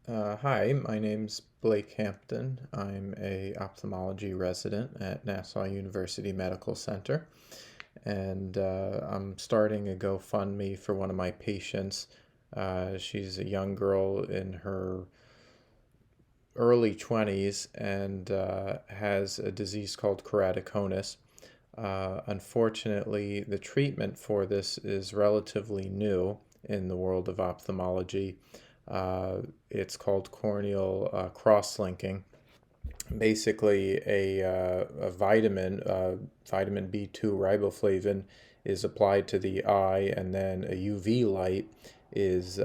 Hi, my name's Blake Hampton. I'm a ophthalmology resident at Nassau University Medical Center, and I'm starting a GoFundMe for one of my patients. She's a young girl in her early 20s and has a disease called keratoconus. Unfortunately, the treatment for this is relatively new in the world of ophthalmology. It's called corneal crosslinking. Basically, a vitamin, vitamin B2 riboflavin, is applied to the eye, and then a UV light is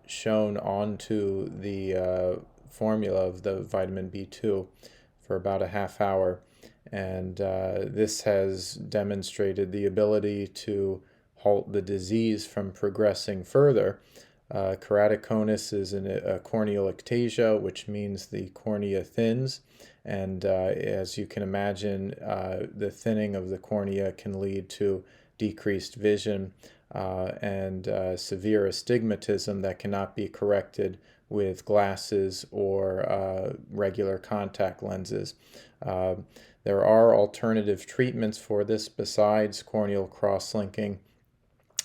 shown onto the formula of the vitamin B2 for about a half hour. And this has demonstrated the ability to halt the disease from progressing further. Keratoconus is a corneal ectasia, which means the cornea thins. And as you can imagine, the thinning of the cornea can lead to decreased vision and severe astigmatism that cannot be corrected with glasses or regular contact lenses. Uh, there are alternative treatments for this besides corneal cross-linking,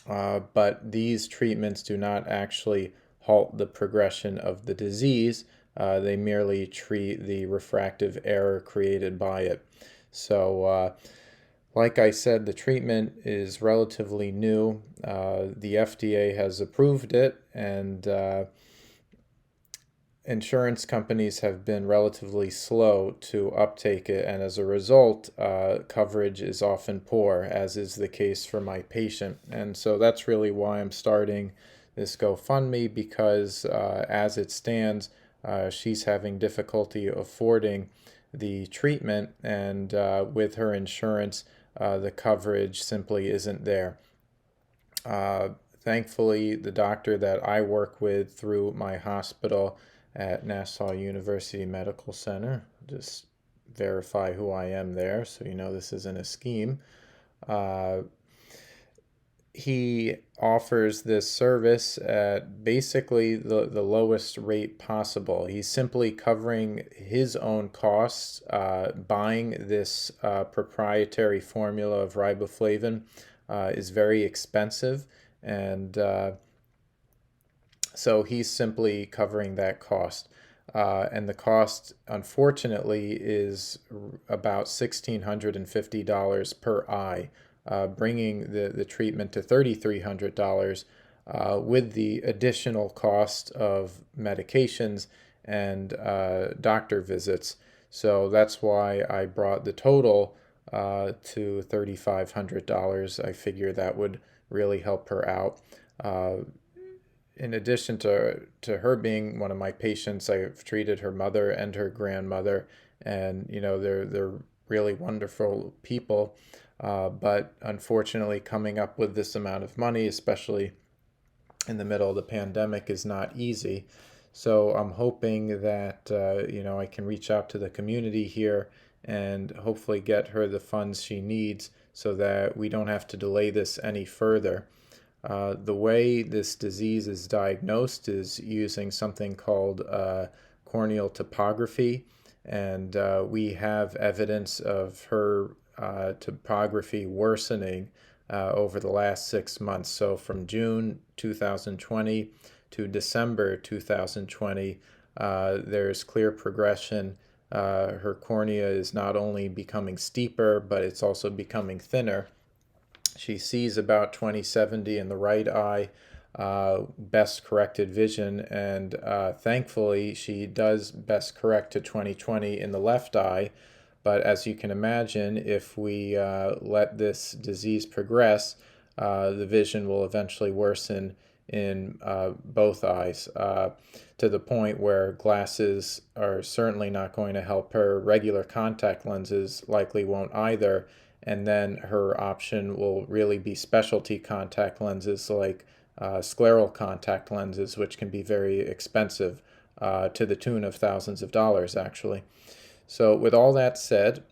but these treatments do not actually halt the progression of the disease. They merely treat the refractive error created by it. So, like I said, the treatment is relatively new. The FDA has approved it, and insurance companies have been relatively slow to uptake it, and as a result, coverage is often poor, as is the case for my patient. And so that's really why I'm starting this GoFundMe, because as it stands, she's having difficulty affording the treatment, and with her insurance, the coverage simply isn't there. Uh, Thankfully, the doctor that I work with through my hospital at Nassau University Medical Center, just verify who I am there so you know this isn't a scheme. Uh, he offers this service at basically the lowest rate possible. He's simply covering his own costs. Buying this proprietary formula of riboflavin is very expensive, and so he's simply covering that cost. And the cost, unfortunately, is about $1,650 per eye, bringing the treatment to $3,300 with the additional cost of medications and doctor visits. So that's why I brought the total to $3,500. I figure that would really help her out. In addition to her being one of my patients, I've treated her mother and her grandmother, and they're really wonderful people. But unfortunately, coming up with this amount of money, especially in the middle of the pandemic, is not easy. So I'm hoping that I can reach out to the community here and hopefully get her the funds she needs so that we don't have to delay this any further. The way this disease is diagnosed is using something called corneal topography, and we have evidence of her topography worsening over the last 6 months. So from June 2020 to December 2020, there's clear progression. Her cornea is not only becoming steeper, but it's also becoming thinner. She sees about 20/70 in the right eye, best corrected vision, and thankfully she does best correct to 20/20 in the left eye. But as you can imagine, if we let this disease progress, the vision will eventually worsen in both eyes, to the point where glasses are certainly not going to help her. Regular contact lenses likely won't either. And then her option will really be specialty contact lenses like scleral contact lenses, which can be very expensive, to the tune of thousands of dollars, actually. So, with all that said,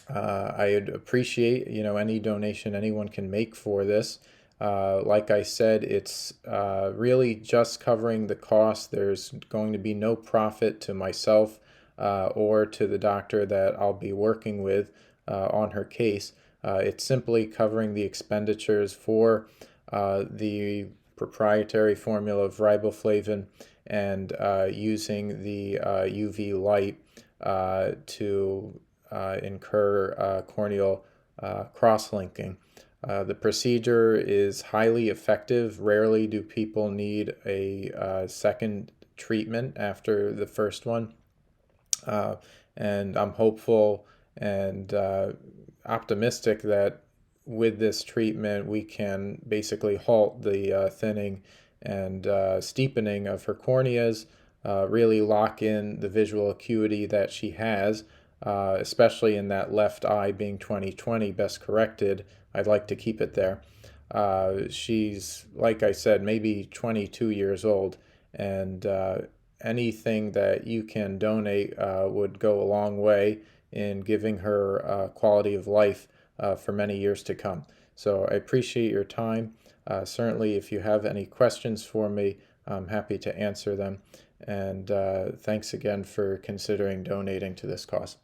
I'd appreciate any donation anyone can make for this. Like I said, it's really just covering the cost. There's going to be no profit to myself or to the doctor that I'll be working with on her case. It's simply covering the expenditures for the proprietary formula of riboflavin and using the UV light to incur corneal crosslinking. The procedure is highly effective. Rarely do people need a second treatment after the first one. Uh, and I'm hopeful and optimistic that with this treatment we can basically halt the thinning and steepening of her corneas, really lock in the visual acuity that she has, especially in that left eye being 20/20 best corrected. I'd like to keep it there. She's, like I said, maybe 22 years old, and anything that you can donate would go a long way in giving her quality of life for many years to come. So I appreciate your time. Certainly, if you have any questions for me, I'm happy to answer them. And thanks again for considering donating to this cause.